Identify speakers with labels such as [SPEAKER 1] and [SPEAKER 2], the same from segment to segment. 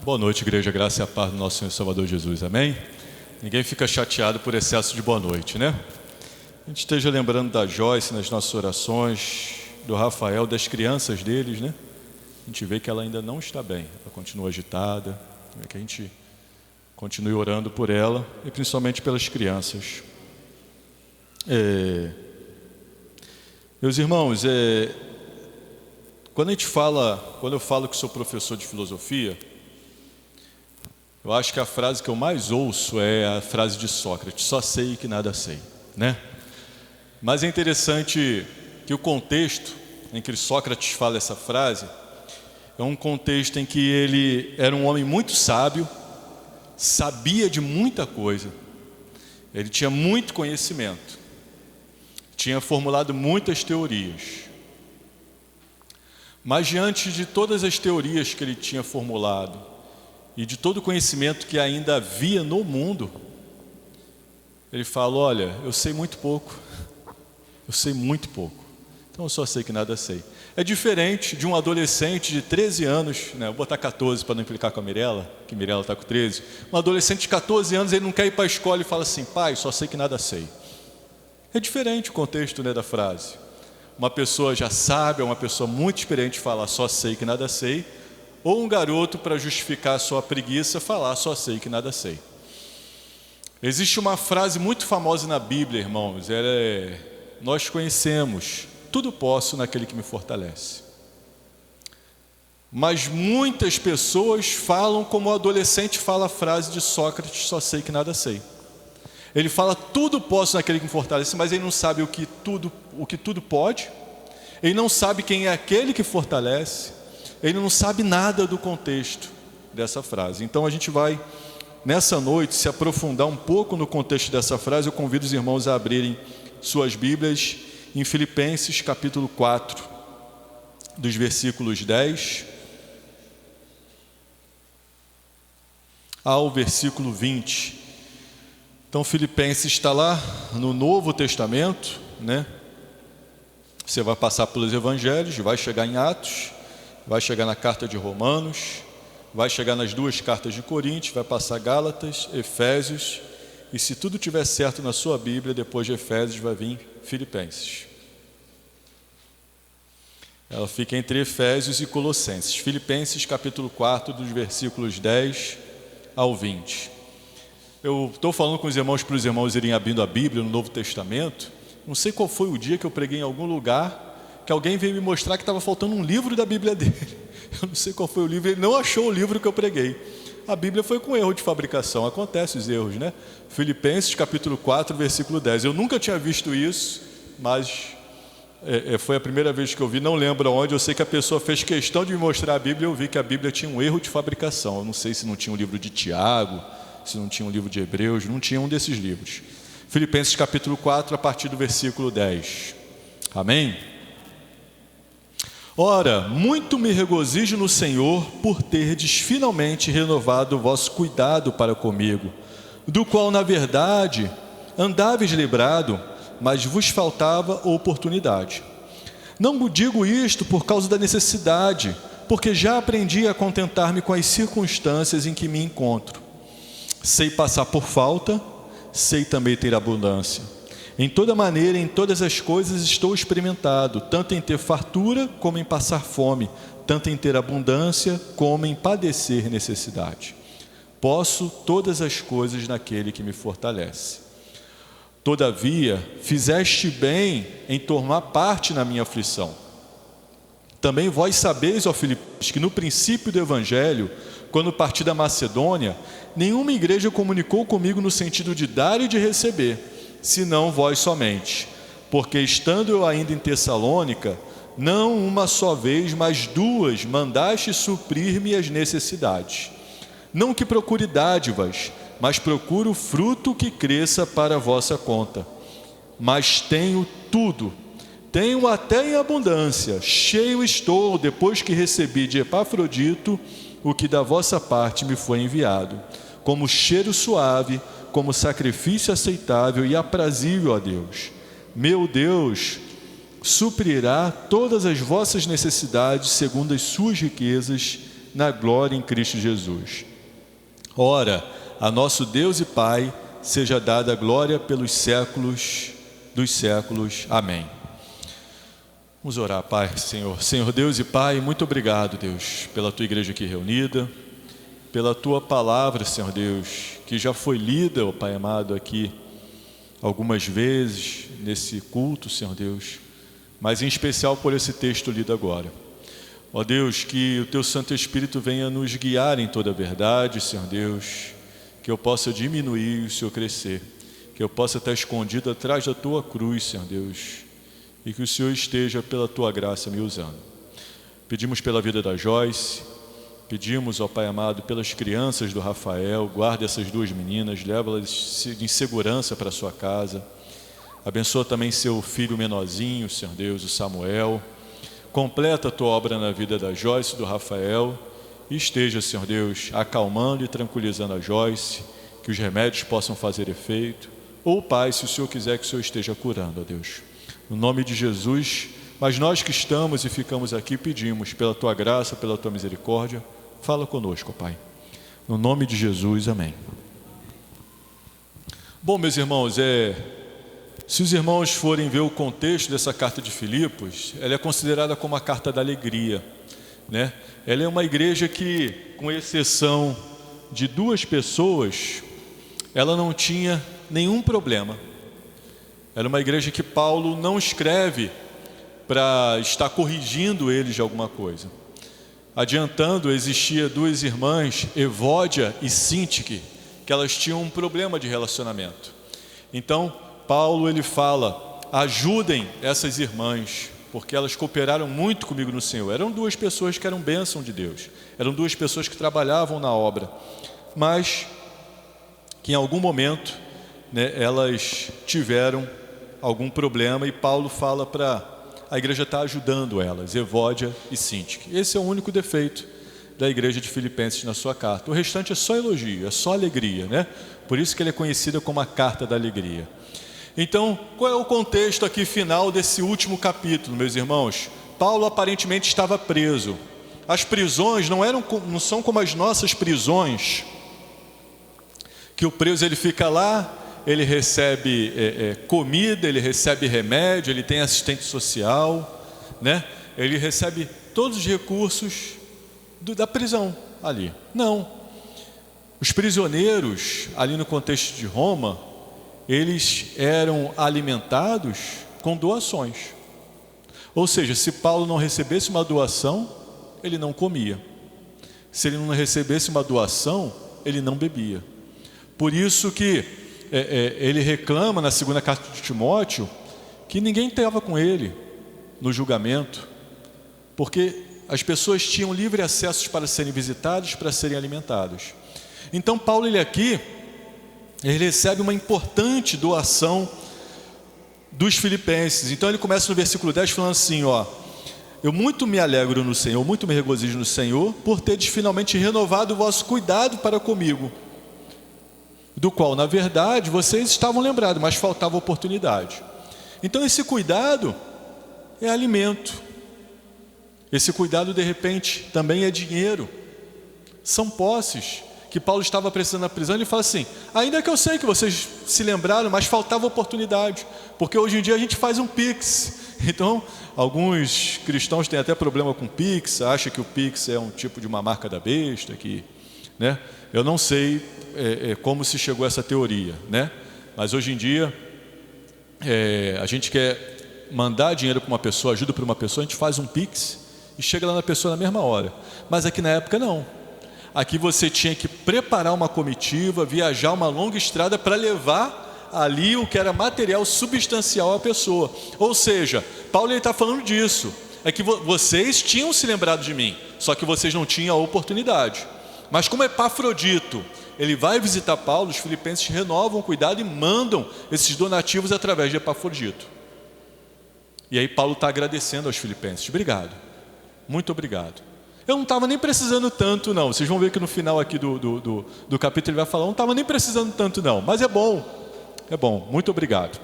[SPEAKER 1] Boa noite, igreja, graça e a paz do nosso Senhor e Salvador Jesus, amém? Ninguém fica chateado por excesso de boa noite, né? A gente esteja lembrando da Joyce nas nossas orações, do Rafael, das crianças deles, né? A gente vê que ela ainda não está bem, ela continua agitada, que a gente continue orando por ela e principalmente pelas crianças. Meus irmãos, quando eu falo que sou professor de filosofia, eu acho que a frase que eu mais ouço é a frase de Sócrates: só sei que nada sei, né? Mas é interessante que o contexto em que Sócrates fala essa frase é um contexto em que ele era um homem muito sábio, sabia de muita coisa, ele tinha muito conhecimento, tinha formulado muitas teorias. Mas diante de todas as teorias que ele tinha formulado e de todo o conhecimento que ainda havia no mundo, ele fala: olha, eu sei muito pouco, então eu só sei que nada sei. É diferente de um adolescente de 13 anos, né? Vou botar 14 para não implicar com a Mirella, que Mirella está com 13. Um adolescente de 14 anos, ele não quer ir para a escola e fala assim: pai, só sei que nada sei. É diferente o contexto, né, da frase. Uma pessoa já sábia, uma pessoa muito experiente fala: só sei que nada sei. Ou um garoto, para justificar a sua preguiça, falar: só sei que nada sei. Existe uma frase muito famosa na Bíblia, irmãos, nós conhecemos: tudo posso naquele que me fortalece. Mas muitas pessoas falam como o adolescente fala a frase de Sócrates: só sei que nada sei. Ele fala: tudo posso naquele que me fortalece, mas ele não sabe o que tudo pode, ele não sabe quem é aquele que fortalece, ele não sabe nada do contexto dessa frase. Então a gente vai, nessa noite, se aprofundar um pouco no contexto dessa frase. Eu convido os irmãos a abrirem suas Bíblias em Filipenses capítulo 4, dos versículos 10 ao versículo 20. Então Filipenses está lá no Novo Testamento, né? Você vai passar pelos Evangelhos, vai chegar em Atos, vai chegar na carta de Romanos, vai chegar nas duas cartas de Coríntios, vai passar Gálatas, Efésios, e se tudo estiver certo na sua Bíblia, depois de Efésios vai vir Filipenses. Ela fica entre Efésios e Colossenses. Filipenses capítulo 4, dos versículos 10 ao 20. Eu estou falando com os irmãos para os irmãos irem abrindo a Bíblia no Novo Testamento. Não sei qual foi o dia que eu preguei em algum lugar que alguém veio me mostrar que estava faltando um livro da Bíblia dele. Eu não sei qual foi o livro, ele não achou o livro que eu preguei. A Bíblia foi com erro de fabricação, acontece os erros, né? Filipenses capítulo 4, versículo 10. Eu nunca tinha visto isso, mas foi a primeira vez que eu vi, não lembro onde. Eu sei que a pessoa fez questão de me mostrar a Bíblia e eu vi que a Bíblia tinha um erro de fabricação. Eu não sei se não tinha um livro de Tiago, se não tinha um livro de Hebreus, não tinha um desses livros. Filipenses capítulo 4, a partir do versículo 10. Amém? Ora, muito me regozijo no Senhor por terdes finalmente renovado o vosso cuidado para comigo, do qual, na verdade, andáveis lembrado, mas vos faltava oportunidade. Não digo isto por causa da necessidade, porque já aprendi a contentar-me com as circunstâncias em que me encontro. Sei passar por falta, sei também ter abundância. Em toda maneira, em todas as coisas estou experimentado, tanto em ter fartura como em passar fome, tanto em ter abundância como em padecer necessidade. Posso todas as coisas naquele que me fortalece. Todavia, fizeste bem em tomar parte na minha aflição. Também vós sabeis, ó Filipenses, que no princípio do Evangelho, quando parti da Macedônia, nenhuma igreja comunicou comigo no sentido de dar e de receber, senão vós somente, porque estando eu ainda em Tessalônica, não uma só vez, mas duas, mandaste suprir-me as necessidades. Não que procure dádivas, mas procuro fruto que cresça para a vossa conta. Mas tenho tudo, tenho até em abundância, cheio estou, depois que recebi de Epafrodito o que da vossa parte me foi enviado, como cheiro suave, como sacrifício aceitável e aprazível a Deus. Meu Deus suprirá todas as vossas necessidades segundo as suas riquezas na glória em Cristo Jesus. Ora, a nosso Deus e Pai seja dada a glória pelos séculos dos séculos. Amém. Vamos orar, Pai, Senhor. Senhor Deus e Pai, muito obrigado, Deus, pela Tua igreja aqui reunida, pela Tua palavra, Senhor Deus, que já foi lida, ó Pai amado, aqui algumas vezes nesse culto, Senhor Deus, mas em especial por esse texto lido agora. Ó Deus, que o Teu Santo Espírito venha nos guiar em toda a verdade, Senhor Deus, que eu possa diminuir e o Senhor crescer, que eu possa estar escondido atrás da Tua cruz, Senhor Deus, e que o Senhor esteja pela Tua graça me usando. Pedimos pela vida da Joyce, pedimos, ó Pai amado, pelas crianças do Rafael, guarda essas duas meninas, leva-las em segurança para a sua casa. Abençoa também seu filho menorzinho, Senhor Deus, o Samuel. Completa a Tua obra na vida da Joyce e do Rafael. E esteja, Senhor Deus, acalmando e tranquilizando a Joyce, que os remédios possam fazer efeito. Ou, Pai, se o Senhor quiser que o Senhor esteja curando, ó Deus. No nome de Jesus, mas nós que estamos e ficamos aqui, pedimos pela Tua graça, pela Tua misericórdia, fala conosco, Pai. No nome de Jesus, amém. Bom, meus irmãos, se os irmãos forem ver o contexto dessa carta de Filipos, ela é considerada como a carta da alegria, né? Ela é uma igreja que, com exceção de duas pessoas, ela não tinha nenhum problema. Era uma igreja que Paulo não escreve para estar corrigindo eles de alguma coisa. Adiantando, existia duas irmãs, Evódia e Sintique, que elas tinham um problema de relacionamento. Então, Paulo ele fala, ajudem essas irmãs, porque elas cooperaram muito comigo no Senhor. Eram duas pessoas que eram bênção de Deus, eram duas pessoas que trabalhavam na obra, mas que em algum momento, né, elas tiveram algum problema e Paulo fala para a igreja estar ajudando elas, Evódia e Sintique. Esse é o único defeito da igreja de Filipenses na sua carta. O restante é só elogio, é só alegria, né? Por isso que ele é conhecido como a carta da alegria. Então, qual é o contexto aqui final desse último capítulo, meus irmãos? Paulo aparentemente estava preso. As prisões não são como as nossas prisões, que o preso ele fica lá, ele recebe comida, ele recebe remédio, ele tem assistente social, né? Ele recebe todos os recursos da prisão ali. Não. Os prisioneiros, ali no contexto de Roma, eles eram alimentados com doações. Ou seja, se Paulo não recebesse uma doação, ele não comia. Se ele não recebesse uma doação, ele não bebia. Por isso que ele reclama na segunda carta de Timóteo que ninguém estava com ele no julgamento, porque as pessoas tinham livre acesso para serem visitados, para serem alimentados. Então Paulo ele recebe uma importante doação dos filipenses. Então ele começa no versículo 10 falando assim, ó: eu muito me alegro no Senhor, muito me regozijo no Senhor, por teres finalmente renovado o vosso cuidado para comigo, do qual, na verdade, vocês estavam lembrados, mas faltava oportunidade. Então esse cuidado é alimento. Esse cuidado, de repente, também é dinheiro. São posses que Paulo estava precisando na prisão. Ele fala assim, ainda que eu sei que vocês se lembraram, mas faltava oportunidade, porque hoje em dia a gente faz um Pix. Então, alguns cristãos têm até problema com Pix, acham que o Pix é um tipo de uma marca da besta, né? Eu não sei como se chegou a essa teoria, né? Mas hoje em dia, a gente quer mandar dinheiro para uma pessoa, ajuda para uma pessoa, a gente faz um Pix e chega lá na pessoa na mesma hora. Mas aqui na época não. Aqui você tinha que preparar uma comitiva, viajar uma longa estrada para levar ali o que era material substancial à pessoa. Ou seja, Paulo está falando disso. É que vocês tinham se lembrado de mim, só que vocês não tinham a oportunidade. Mas como Epafrodito, ele vai visitar Paulo, os filipenses renovam o cuidado e mandam esses donativos através de Epafrodito. E aí Paulo está agradecendo aos filipenses. Obrigado, muito obrigado. Eu não estava nem precisando tanto não. Vocês vão ver que no final aqui do capítulo ele vai falar, não estava nem precisando tanto não, mas é bom, muito obrigado,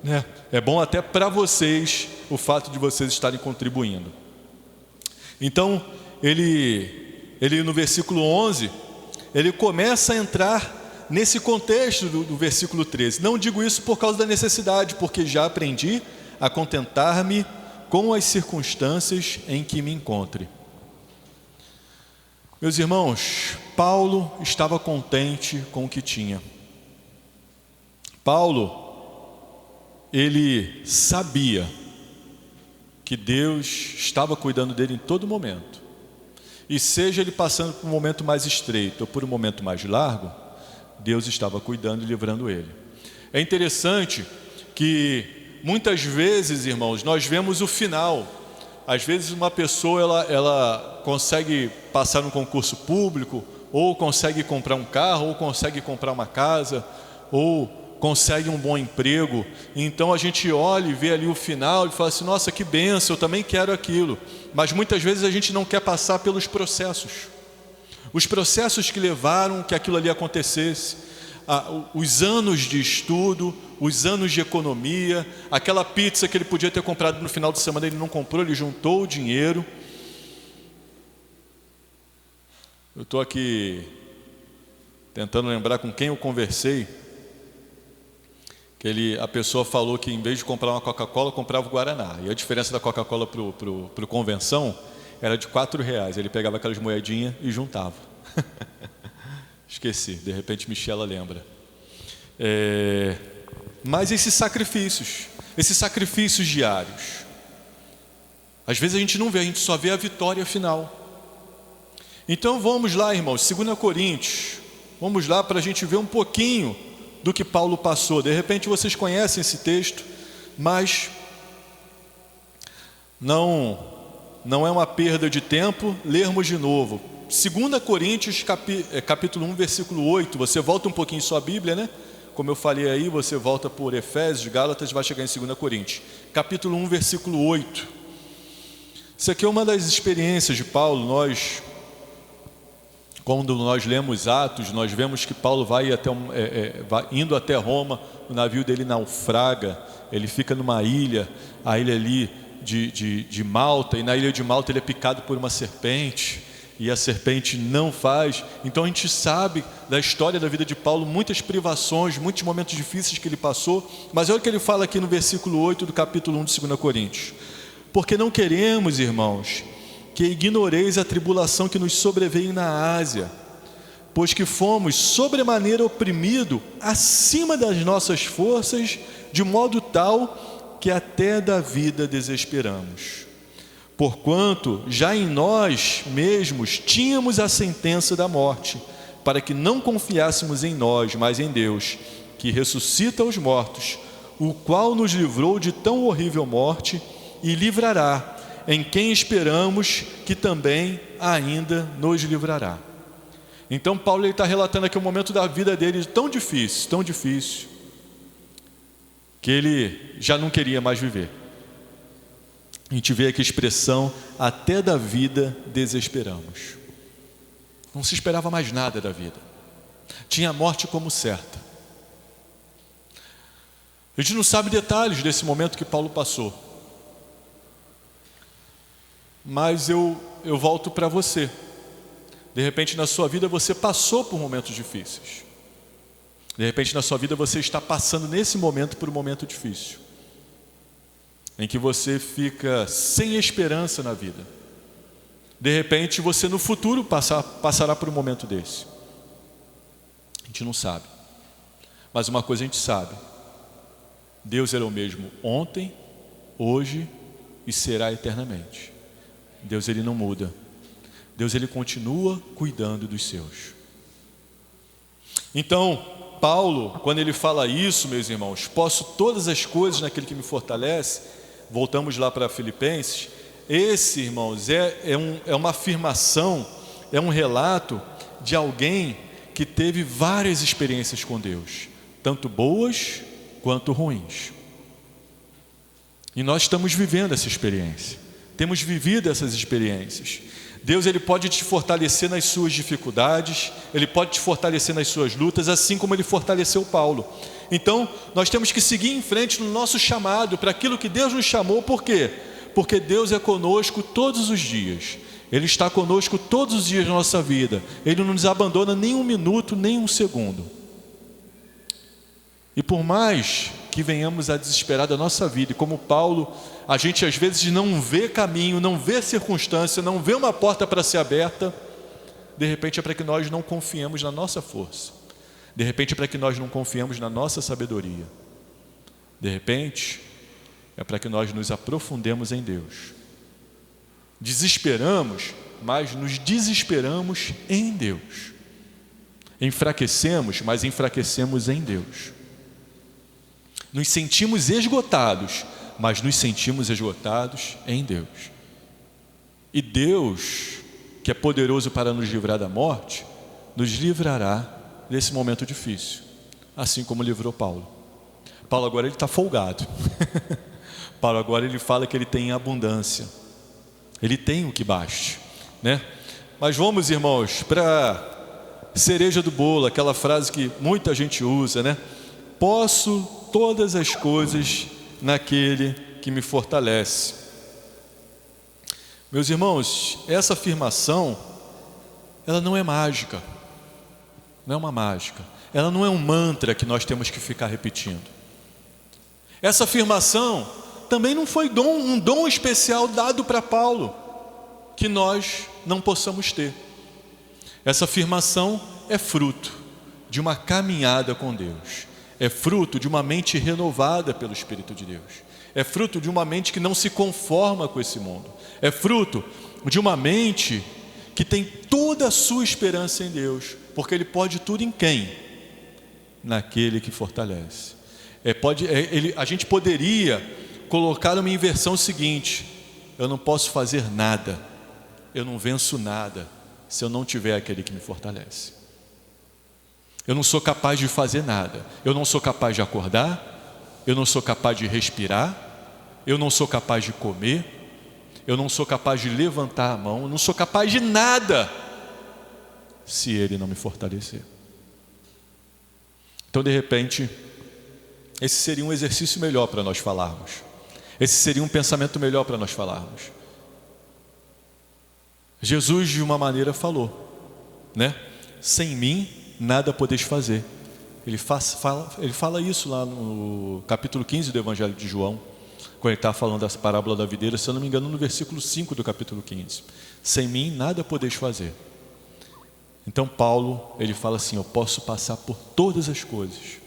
[SPEAKER 1] né? É bom até para vocês o fato de vocês estarem contribuindo. Então, ele no versículo 11, ele começa a entrar nesse contexto do versículo 13. Não digo isso por causa da necessidade, porque já aprendi a contentar-me com as circunstâncias em que me encontre. Meus irmãos, Paulo estava contente com o que tinha. Paulo, ele sabia que Deus estava cuidando dele em todo momento. E seja ele passando por um momento mais estreito ou por um momento mais largo, Deus estava cuidando e livrando ele. É interessante que muitas vezes, irmãos, nós vemos o final. Às vezes uma pessoa ela consegue passar no concurso público, ou consegue comprar um carro, ou consegue comprar uma casa, ou consegue um bom emprego. Então a gente olha e vê ali o final e fala assim: nossa, que bênção, eu também quero aquilo. Mas muitas vezes a gente não quer passar pelos processos. Os processos que levaram que aquilo ali acontecesse. Os anos de estudo, os anos de economia, aquela pizza que ele podia ter comprado no final de semana, ele não comprou, ele juntou o dinheiro. Eu estou aqui tentando lembrar com quem eu conversei, que a pessoa falou que em vez de comprar uma Coca-Cola, comprava o Guaraná. E a diferença da Coca-Cola para o Convenção era de R$4. Ele pegava aquelas moedinhas e juntava. Esqueci, de repente Michela lembra. Mas esses sacrifícios diários, às vezes a gente não vê, a gente só vê a vitória final. Então vamos lá, irmãos, 2 Coríntios, vamos lá para a gente ver um pouquinho do que Paulo passou. De repente vocês conhecem esse texto, mas não é uma perda de tempo lermos de novo. 2 Coríntios, capítulo 1, versículo 8, você volta um pouquinho em sua Bíblia, né? Como eu falei aí, você volta por Efésios, Gálatas, vai chegar em 2 Coríntios. Capítulo 1, versículo 8. Isso aqui é uma das experiências de Paulo. Quando nós lemos Atos, nós vemos que Paulo vai indo até Roma, o navio dele naufraga, ele fica numa ilha, a ilha ali de Malta, e na ilha de Malta ele é picado por uma serpente, e a serpente não faz. Então a gente sabe da história da vida de Paulo, muitas privações, muitos momentos difíceis que ele passou, mas olha o que ele fala aqui no versículo 8 do capítulo 1 de 2 Coríntios. Porque não queremos, irmãos, que ignoreis a tribulação que nos sobreveio na Ásia, pois que fomos sobremaneira oprimidos acima das nossas forças, de modo tal que até da vida desesperamos. Porquanto já em nós mesmos tínhamos a sentença da morte, para que não confiássemos em nós, mas em Deus, que ressuscita os mortos, o qual nos livrou de tão horrível morte e livrará, em quem esperamos que também ainda nos livrará. Então Paulo está relatando aqui um momento da vida dele tão difícil, que ele já não queria mais viver. A gente vê aqui a expressão, até da vida desesperamos. Não se esperava mais nada da vida. Tinha a morte como certa. A gente não sabe detalhes desse momento que Paulo passou. Mas eu volto para você. De repente na sua vida você passou por momentos difíceis. De repente na sua vida você está passando nesse momento por um momento difícil, em que você fica sem esperança na vida. De repente você no futuro passará por um momento desse. A gente não sabe. Mas uma coisa a gente sabe: Deus era o mesmo ontem, hoje e será eternamente. Deus, ele não muda. Deus, ele continua cuidando dos seus. Então, Paulo, quando ele fala isso, meus irmãos, posso todas as coisas naquele que me fortalece, voltamos lá para Filipenses, esse, irmãos, é uma afirmação, é um relato de alguém que teve várias experiências com Deus, tanto boas quanto ruins. E nós estamos vivendo essa experiência. Temos vivido essas experiências. Deus, Ele pode te fortalecer nas suas dificuldades, Ele pode te fortalecer nas suas lutas, assim como Ele fortaleceu Paulo. Então, nós temos que seguir em frente no nosso chamado, para aquilo que Deus nos chamou. Por quê? Porque Deus é conosco todos os dias. Ele está conosco todos os dias da nossa vida. Ele não nos abandona nem um minuto, nem um segundo. E por mais que venhamos a desesperar da nossa vida, e como Paulo, a gente às vezes não vê caminho, não vê circunstância, não vê uma porta para ser aberta, de repente é para que nós não confiemos na nossa força, de repente é para que nós não confiemos na nossa sabedoria, de repente é para que nós nos aprofundemos em Deus. Desesperamos, mas nos desesperamos em Deus. Enfraquecemos, mas enfraquecemos em Deus. Nos sentimos esgotados, mas nos sentimos esgotados em Deus. E Deus, que é poderoso para nos livrar da morte, nos livrará desse momento difícil, assim como livrou Paulo. Paulo agora ele está folgado. Paulo agora ele fala que ele tem abundância. Ele tem o que baste, né? Mas vamos, irmãos, para cereja do bolo, aquela frase que muita gente usa, né? Posso todas as coisas naquele que me fortalece. Meus irmãos, essa afirmação, ela não é mágica, não é uma mágica, ela não é um mantra que nós temos que ficar repetindo. Essa afirmação também não foi um dom especial dado para Paulo, que nós não possamos ter. Essa afirmação é fruto de uma caminhada com Deus, é fruto de uma mente renovada pelo Espírito de Deus, é fruto de uma mente que não se conforma com esse mundo, é fruto de uma mente que tem toda a sua esperança em Deus, porque Ele pode tudo em quem? Naquele que fortalece. A gente poderia colocar uma inversão seguinte: eu não posso fazer nada, eu não venço nada se eu não tiver aquele que me fortalece. Eu não sou capaz de fazer nada, eu não sou capaz de acordar, eu não sou capaz de respirar, eu não sou capaz de comer, eu não sou capaz de levantar a mão, eu não sou capaz de nada se Ele não me fortalecer. Então, de repente, esse seria um exercício melhor para nós falarmos, esse seria um pensamento melhor para nós falarmos. Jesus de uma maneira falou, né? Sem mim nada podeis fazer. Ele fala isso lá no capítulo 15 do Evangelho de João, quando ele está falando da parábola da videira, se eu não me engano, no versículo 5 do capítulo 15. Sem mim nada podeis fazer. Então Paulo, ele fala assim: eu posso passar por todas as coisas,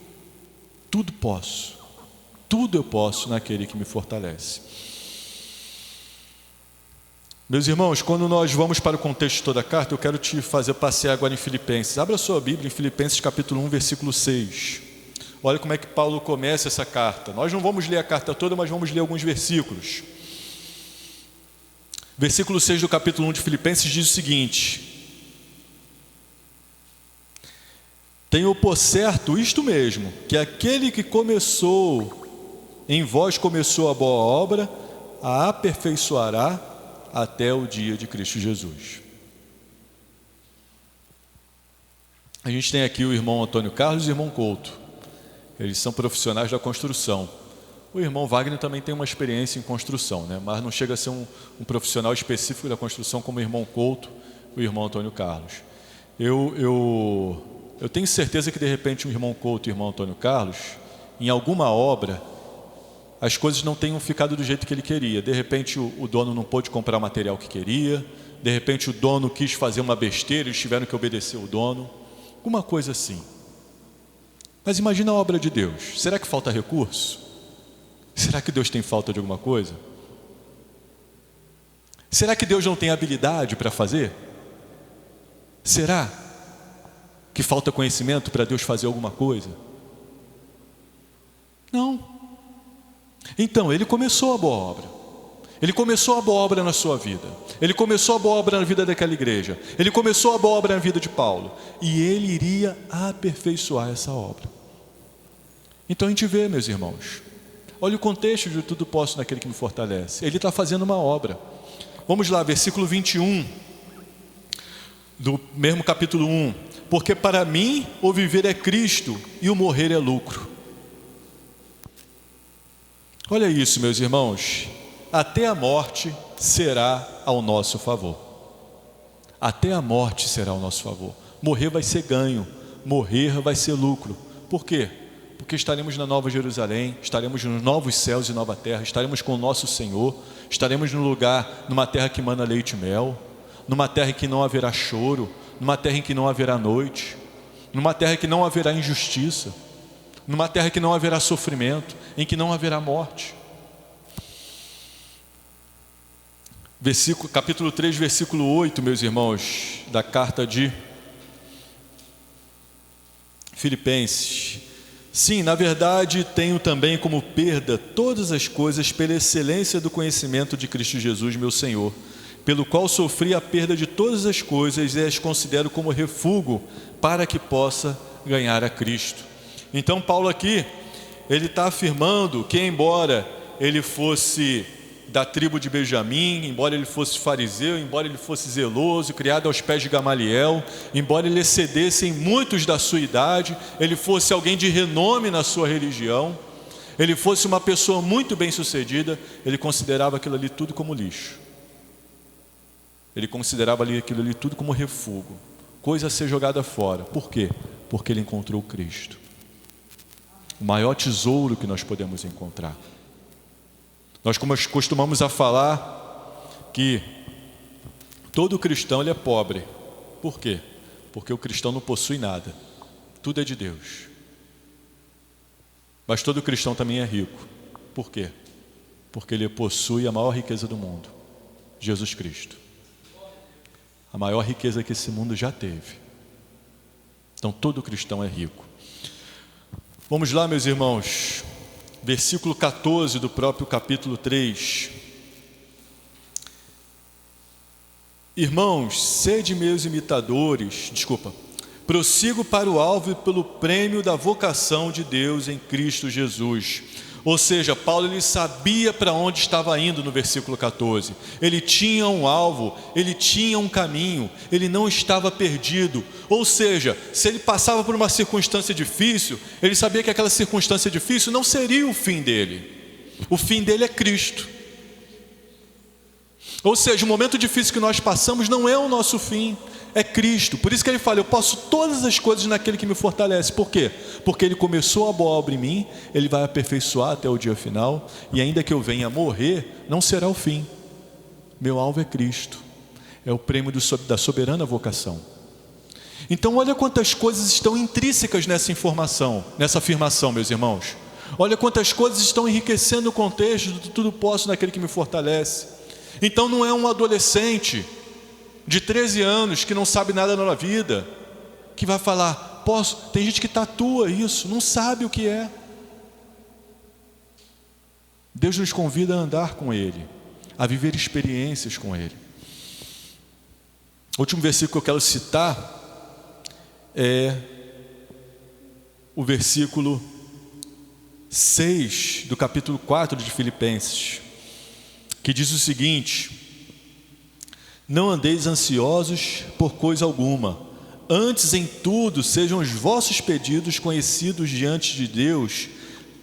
[SPEAKER 1] tudo posso, tudo eu posso naquele que me fortalece. Meus irmãos, quando nós vamos para o contexto de toda a carta, eu quero te fazer passear agora em Filipenses. Abra a sua Bíblia em Filipenses capítulo 1, versículo 6. Olha como é que Paulo começa essa carta. Nós não vamos ler a carta toda, mas vamos ler alguns versículos. Versículo 6 do capítulo 1 de Filipenses diz o seguinte: tenho por certo isto mesmo, que aquele que começou em vós começou a boa obra, a aperfeiçoará até o dia de Cristo Jesus. A gente tem aqui o irmão Antônio Carlos e o irmão Couto. Eles são profissionais da construção. O irmão Wagner também tem uma experiência em construção, né? Mas não chega a ser um profissional específico da construção como o irmão Couto e o irmão Antônio Carlos. Eu tenho certeza que de repente o irmão Couto e o irmão Antônio Carlos, em alguma obra, as coisas não tenham ficado do jeito que ele queria. De repente o dono não pôde comprar o material que queria, de repente o dono quis fazer uma besteira, eles tiveram que obedecer o dono, alguma coisa assim. Mas imagina a obra de Deus. Será que falta recurso? Será que Deus tem falta de alguma coisa? Será que Deus não tem habilidade para fazer? Será que falta conhecimento para Deus fazer alguma coisa? Não. Então, Ele começou a boa obra. Ele começou a boa obra na sua vida. Ele começou a boa obra na vida daquela igreja. Ele começou a boa obra na vida de Paulo. E Ele iria aperfeiçoar essa obra. Então a gente vê, meus irmãos, olha o contexto de tudo posso naquele que me fortalece. Ele está fazendo uma obra. Vamos lá, versículo 21. do mesmo capítulo 1, porque para mim o viver é Cristo e o morrer é lucro. Olha isso, meus irmãos, até a morte será ao nosso favor. Até a morte será ao nosso favor. Morrer vai ser ganho, morrer vai ser lucro. Por quê? Porque estaremos na Nova Jerusalém, estaremos nos novos céus e nova terra, estaremos com o nosso Senhor, estaremos num lugar, numa terra que mana leite e mel, numa terra em que não haverá choro, numa terra em que não haverá noite, numa terra que não haverá injustiça, numa terra que não haverá sofrimento, em que não haverá morte. Capítulo 3, versículo 8, meus irmãos, da carta de Filipenses. Sim, na verdade, tenho também como perda todas as coisas pela excelência do conhecimento de Cristo Jesus, meu Senhor, pelo qual sofri a perda de todas as coisas e as considero como refúgio para que possa ganhar a Cristo. Então Paulo aqui, ele está afirmando que embora ele fosse da tribo de Benjamim, embora ele fosse fariseu, embora ele fosse zeloso, criado aos pés de Gamaliel, embora ele excedesse em muitos da sua idade, ele fosse alguém de renome na sua religião, ele fosse uma pessoa muito bem sucedida, ele considerava aquilo ali tudo como lixo. Ele considerava aquilo ali tudo como refúgio, coisa a ser jogada fora. Por quê? Porque ele encontrou Cristo, o maior tesouro que nós podemos encontrar. Nós costumamos a falar que todo cristão ele é pobre. Por quê? Porque o cristão não possui nada, tudo é de Deus. Mas todo cristão também é rico. Por quê? Porque ele possui a maior riqueza do mundo, Jesus Cristo. A maior riqueza que esse mundo já teve. Então todo cristão é rico. Vamos lá, meus irmãos, versículo 14 do próprio capítulo 3. Irmãos, sede meus imitadores, prossigo para o alvo e pelo prêmio da vocação de Deus em Cristo Jesus. Ou seja, Paulo ele sabia para onde estava indo no versículo 14. Ele tinha um alvo, ele tinha um caminho, ele não estava perdido. Ou seja, se ele passava por uma circunstância difícil, ele sabia que aquela circunstância difícil não seria o fim dele. O fim dele é Cristo. Ou seja, o momento difícil que nós passamos não é o nosso fim, é Cristo. Por isso que ele fala, eu posso todas as coisas naquele que me fortalece. Por quê? Porque ele começou a boa obra em mim, ele vai aperfeiçoar até o dia final, e ainda que eu venha a morrer, não será o fim. Meu alvo é Cristo, é o prêmio da soberana vocação. Então olha quantas coisas estão intrínsecas nessa informação, nessa afirmação, meus irmãos. Olha quantas coisas estão enriquecendo o contexto do tudo posso naquele que me fortalece. Então não é um adolescente de 13 anos que não sabe nada na vida que vai falar, tem gente que tatua isso, não sabe o que é. Deus nos convida a andar com Ele, a viver experiências com Ele. O último versículo que eu quero citar é o versículo 6 do capítulo 4 de Filipenses, que diz o seguinte: não andeis ansiosos por coisa alguma, antes em tudo sejam os vossos pedidos conhecidos diante de Deus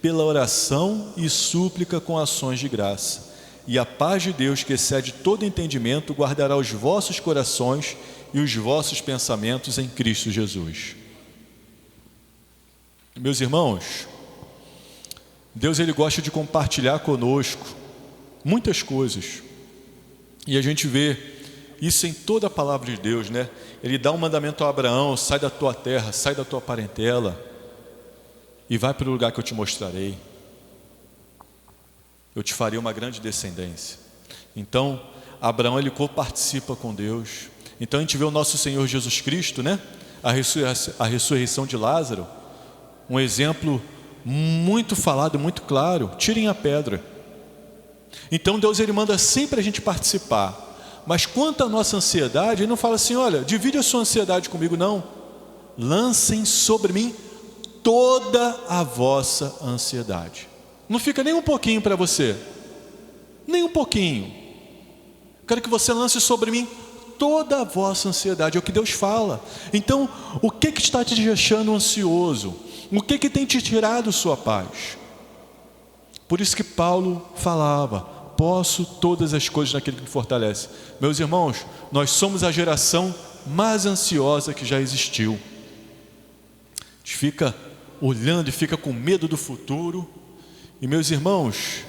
[SPEAKER 1] pela oração e súplica com ações de graça. E a paz de Deus, que excede todo entendimento, guardará os vossos corações e os vossos pensamentos em Cristo Jesus. Meus irmãos, Deus ele gosta de compartilhar conosco muitas coisas. E a gente vê isso em toda a palavra de Deus, né? Ele dá um mandamento a Abraão: sai da tua terra, sai da tua parentela e vai para o lugar que eu te mostrarei. Eu te farei uma grande descendência. Então, Abraão ele coparticipa com Deus. Então a gente vê o nosso Senhor Jesus Cristo, né? A ressurreição de Lázaro, um exemplo muito falado, muito claro. Tirem a pedra. Então Deus ele manda sempre a gente participar. Mas quanto à nossa ansiedade, ele não fala assim, olha, divide a sua ansiedade comigo, não. Lancem sobre mim toda a vossa ansiedade. Não fica nem um pouquinho para você, nem um pouquinho. Quero que você lance sobre mim toda a vossa ansiedade. É o que Deus fala. Então, o que está te deixando ansioso? O que tem te tirado sua paz? Por isso que Paulo falava: posso todas as coisas naquele que me fortalece. Meus irmãos, nós somos a geração mais ansiosa que já existiu. A gente fica olhando e fica com medo do futuro. E meus irmãos,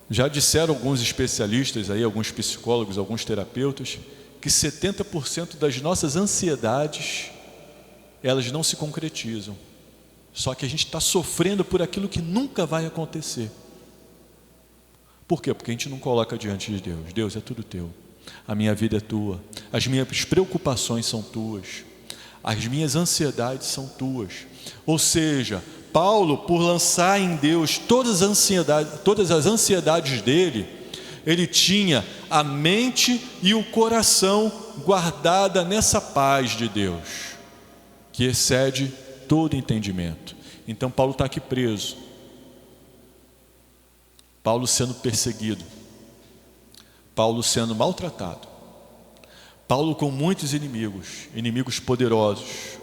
[SPEAKER 1] já disseram alguns especialistas aí, alguns psicólogos, alguns terapeutas, que 70% das nossas ansiedades, elas não se concretizam. Só que a gente está sofrendo por aquilo que nunca vai acontecer. Por quê? Porque a gente não coloca diante de Deus. Deus, é tudo teu. A minha vida é tua. As minhas preocupações são tuas. As minhas ansiedades são tuas. Ou seja, Paulo, por lançar em Deus todas as ansiedades dele, ele tinha a mente e o coração guardada nessa paz de Deus, que excede todo entendimento. Então Paulo está aqui preso, Paulo sendo perseguido, Paulo sendo maltratado, Paulo com muitos inimigos, inimigos poderosos,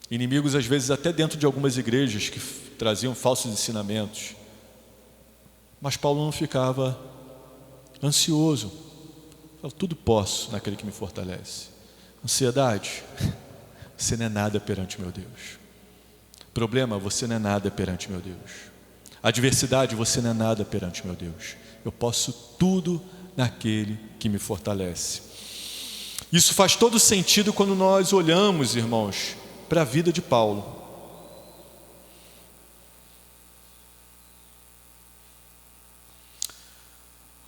[SPEAKER 1] inimigos às vezes até dentro de algumas igrejas que traziam falsos ensinamentos. Mas Paulo não ficava ansioso. Falava: tudo posso naquele que me fortalece. Ansiedade, você não é nada perante meu Deus. Problema, você não é nada perante meu Deus. Adversidade, você não é nada perante meu Deus. Eu posso tudo naquele que me fortalece. Isso faz todo sentido quando nós olhamos, irmãos, para a vida de Paulo.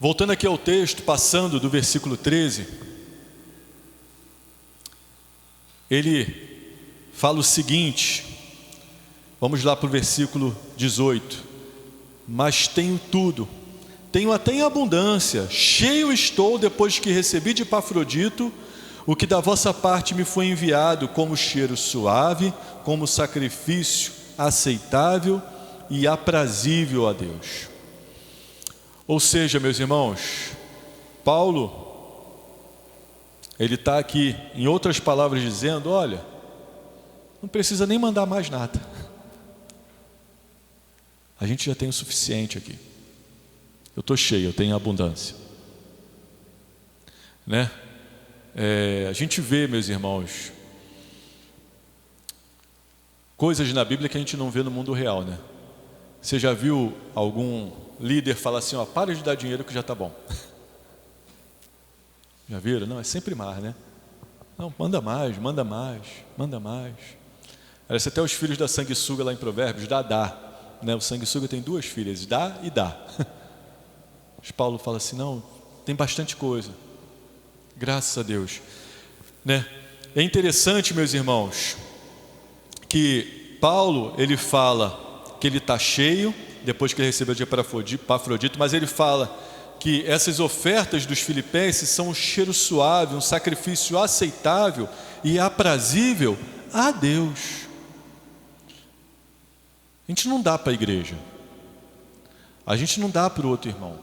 [SPEAKER 1] Voltando aqui ao texto, passando do versículo 13, ele fala o seguinte, vamos lá para o versículo 18: mas tenho tudo, tenho até em abundância, cheio estou depois que recebi de Epafrodito o que da vossa parte me foi enviado, como cheiro suave, como sacrifício aceitável e aprazível a Deus. Ou seja, meus irmãos, Paulo, ele está aqui, em outras palavras, dizendo: olha, não precisa nem mandar mais nada, a gente já tem o suficiente aqui, eu estou cheio, eu tenho abundância, né? A gente vê, meus irmãos, coisas na Bíblia que a gente não vê no mundo real, né? Você já viu algum líder falar assim: ó, para de dar dinheiro que já está bom? Já viram? Não, é sempre mais, né? Não, manda mais, manda mais, manda mais. Parece até os filhos da sanguessuga lá em Provérbios: dá, né? O sanguessuga tem duas filhas, dá e dá. Mas Paulo fala assim: não, tem bastante coisa, graças a Deus, né? É interessante, meus irmãos, que Paulo, ele fala que ele está cheio, depois que ele recebeu de Epafrodito, mas ele fala que essas ofertas dos filipenses são um cheiro suave, um sacrifício aceitável e aprazível a Deus. A gente não dá para a igreja, a gente não dá para o outro irmão.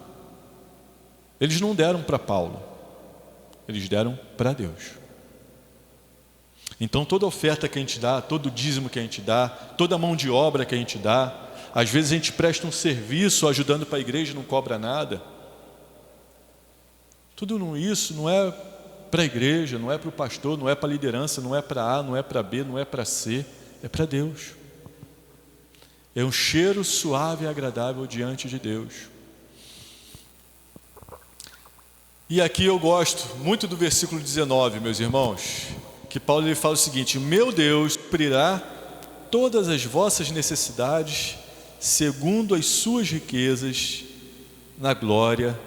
[SPEAKER 1] Eles não deram para Paulo, eles deram para Deus. Então toda oferta que a gente dá, todo dízimo que a gente dá, toda mão de obra que a gente dá, às vezes a gente presta um serviço ajudando para a igreja e não cobra nada. Tudo isso não é para a igreja, não é para o pastor, não é para a liderança, não é para A, não é para B, não é para C, é para Deus. É um cheiro suave e agradável diante de Deus. E aqui eu gosto muito do versículo 19, meus irmãos, que Paulo ele fala o seguinte: meu Deus suprirá todas as vossas necessidades segundo as suas riquezas na glória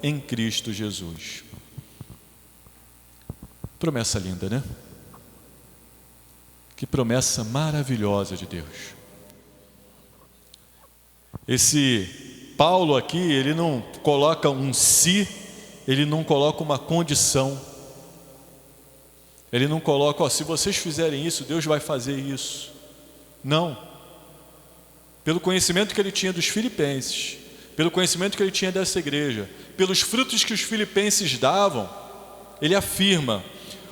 [SPEAKER 1] em Cristo Jesus. Promessa linda, né? Que promessa maravilhosa de Deus. Esse Paulo aqui, ele não coloca um se, ele não coloca uma condição. Ele não coloca: ó, se vocês fizerem isso, Deus vai fazer isso. Não. Pelo conhecimento que ele tinha dos filipenses, pelo conhecimento que ele tinha dessa igreja, pelos frutos que os filipenses davam, ele afirma: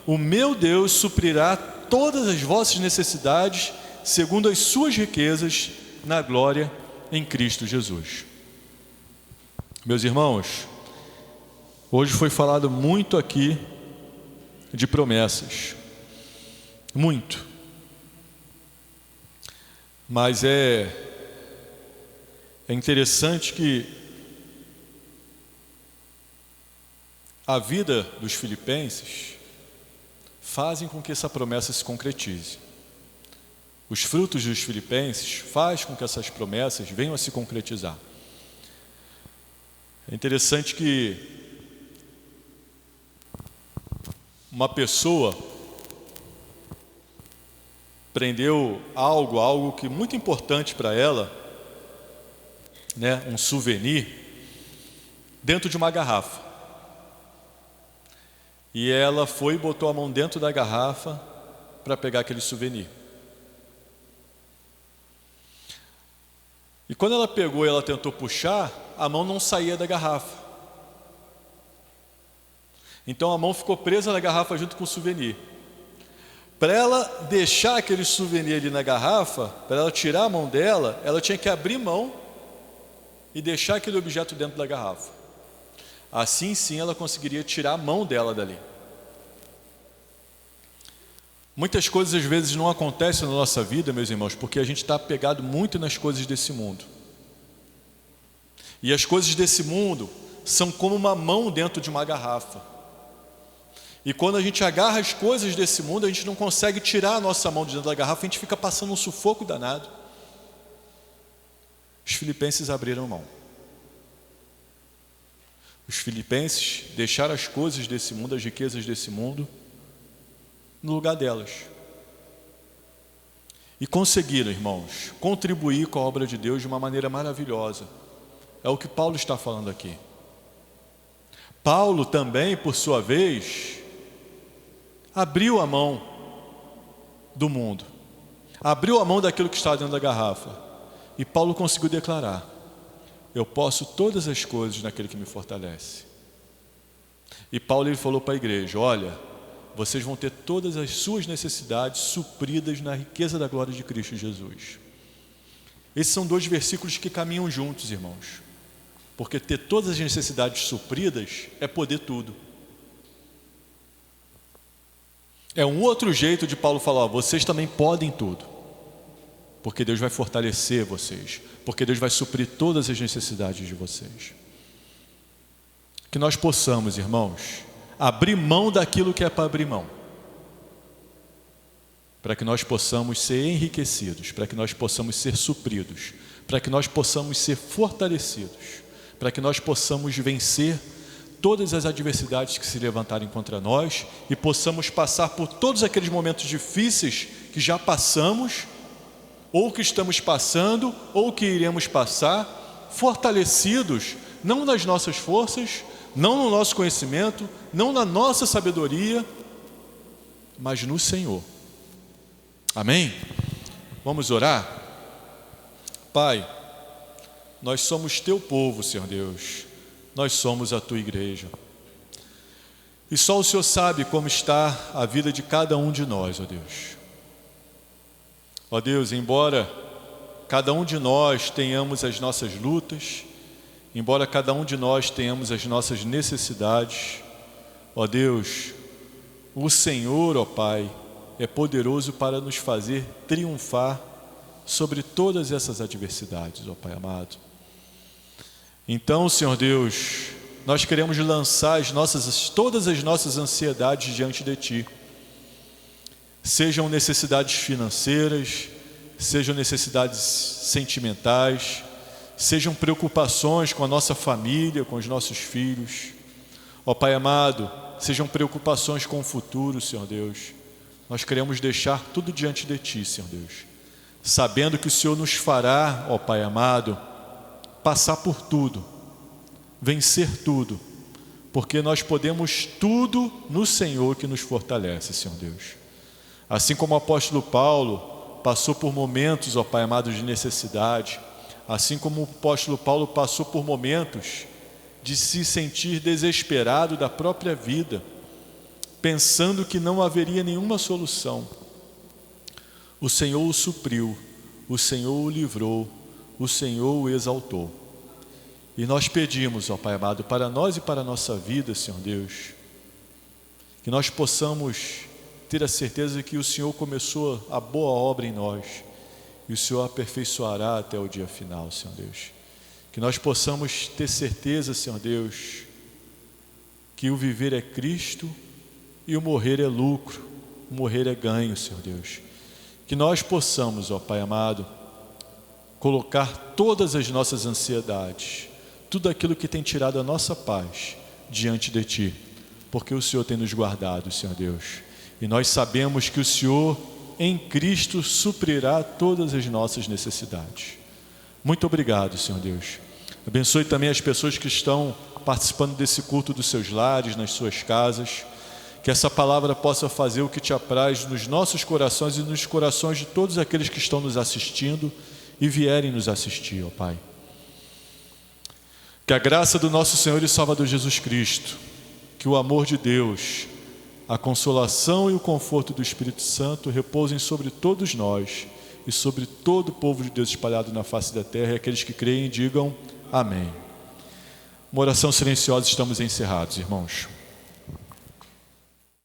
[SPEAKER 1] o meu Deus suprirá todas as vossas necessidades segundo as suas riquezas na glória em Cristo Jesus. Meus irmãos, hoje foi falado muito aqui de promessas, muito, mas é interessante que a vida dos filipenses fazem com que essa promessa se concretize. Os frutos dos filipenses fazem com que essas promessas venham a se concretizar. É interessante que uma pessoa prendeu algo que muito importante para ela, né, um souvenir, dentro de uma garrafa. E ela foi e botou a mão dentro da garrafa para pegar aquele souvenir. E quando ela pegou e ela tentou puxar, a mão não saía da garrafa. Então a mão ficou presa na garrafa junto com o souvenir. Para ela deixar aquele souvenir ali na garrafa, para ela tirar a mão dela, ela tinha que abrir mão e deixar aquele objeto dentro da garrafa. Assim sim ela conseguiria tirar a mão dela dali. Muitas coisas às vezes não acontecem na nossa vida, meus irmãos, porque a gente está apegado muito nas coisas desse mundo. E as coisas desse mundo são como uma mão dentro de uma garrafa. E quando a gente agarra as coisas desse mundo, a gente não consegue tirar a nossa mão de dentro da garrafa, a gente fica passando um sufoco danado. Os filipenses abriram mão. Os filipenses deixaram as coisas desse mundo, as riquezas desse mundo, no lugar delas. E conseguiram, irmãos, contribuir com a obra de Deus de uma maneira maravilhosa. É o que Paulo está falando aqui. Paulo também, por sua vez, abriu a mão do mundo, abriu a mão daquilo que estava dentro da garrafa. E Paulo conseguiu declarar: eu posso todas as coisas naquele que me fortalece. E Paulo ele falou para a igreja: olha, vocês vão ter todas as suas necessidades supridas na riqueza da glória de Cristo Jesus. Esses são dois versículos que caminham juntos, irmãos, porque ter todas as necessidades supridas é poder tudo. É um outro jeito de Paulo falar: ó, vocês também podem tudo, porque Deus vai fortalecer vocês, porque Deus vai suprir todas as necessidades de vocês. Que nós possamos, irmãos, abrir mão daquilo que é para abrir mão, para que nós possamos ser enriquecidos, para que nós possamos ser supridos, para que nós possamos ser fortalecidos, para que nós possamos vencer todas as adversidades que se levantarem contra nós e possamos passar por todos aqueles momentos difíceis que já passamos, ou que estamos passando, ou que iremos passar, fortalecidos, não nas nossas forças, não no nosso conhecimento, não na nossa sabedoria, mas no Senhor. Amém? Vamos orar? Pai, nós somos Teu povo, Senhor Deus, nós somos a Tua igreja. E só o Senhor sabe como está a vida de cada um de nós, ó Deus. Ó Deus, embora cada um de nós tenhamos as nossas lutas, embora cada um de nós tenhamos as nossas necessidades, ó Deus, o Senhor, ó Pai, é poderoso para nos fazer triunfar sobre todas essas adversidades, ó Pai amado. Então, Senhor Deus, nós queremos lançar todas as nossas ansiedades diante de Ti. Sejam necessidades financeiras, sejam necessidades sentimentais, sejam preocupações com a nossa família, com os nossos filhos. Ó Pai amado, sejam preocupações com o futuro, Senhor Deus. Nós queremos deixar tudo diante de Ti, Senhor Deus, sabendo que o Senhor nos fará, ó Pai amado, passar por tudo, vencer tudo, porque nós podemos tudo no Senhor que nos fortalece, Senhor Deus. Assim como o apóstolo Paulo passou por momentos, ó Pai amado, de necessidade, assim como o apóstolo Paulo passou por momentos de se sentir desesperado da própria vida, pensando que não haveria nenhuma solução, o Senhor o supriu, o Senhor o livrou, o Senhor o exaltou. E nós pedimos, ó Pai amado, para nós e para a nossa vida, Senhor Deus, que nós possamos ter a certeza de que o Senhor começou a boa obra em nós e o Senhor aperfeiçoará até o dia final, Senhor Deus. Que nós possamos ter certeza, Senhor Deus, que o viver é Cristo e o morrer é lucro, o morrer é ganho, Senhor Deus. Que nós possamos, ó Pai amado, colocar todas as nossas ansiedades, tudo aquilo que tem tirado a nossa paz diante de Ti, porque o Senhor tem nos guardado, Senhor Deus. E nós sabemos que o Senhor, em Cristo, suprirá todas as nossas necessidades. Muito obrigado, Senhor Deus. Abençoe também as pessoas que estão participando desse culto dos seus lares, nas suas casas. Que essa palavra possa fazer o que Te apraz nos nossos corações e nos corações de todos aqueles que estão nos assistindo e vierem nos assistir, ó Pai. Que a graça do nosso Senhor e Salvador Jesus Cristo, que o amor de Deus, a consolação e o conforto do Espírito Santo repousem sobre todos nós e sobre todo o povo de Deus espalhado na face da terra, e aqueles que creem digam amém. Uma oração silenciosa, estamos encerrados, irmãos.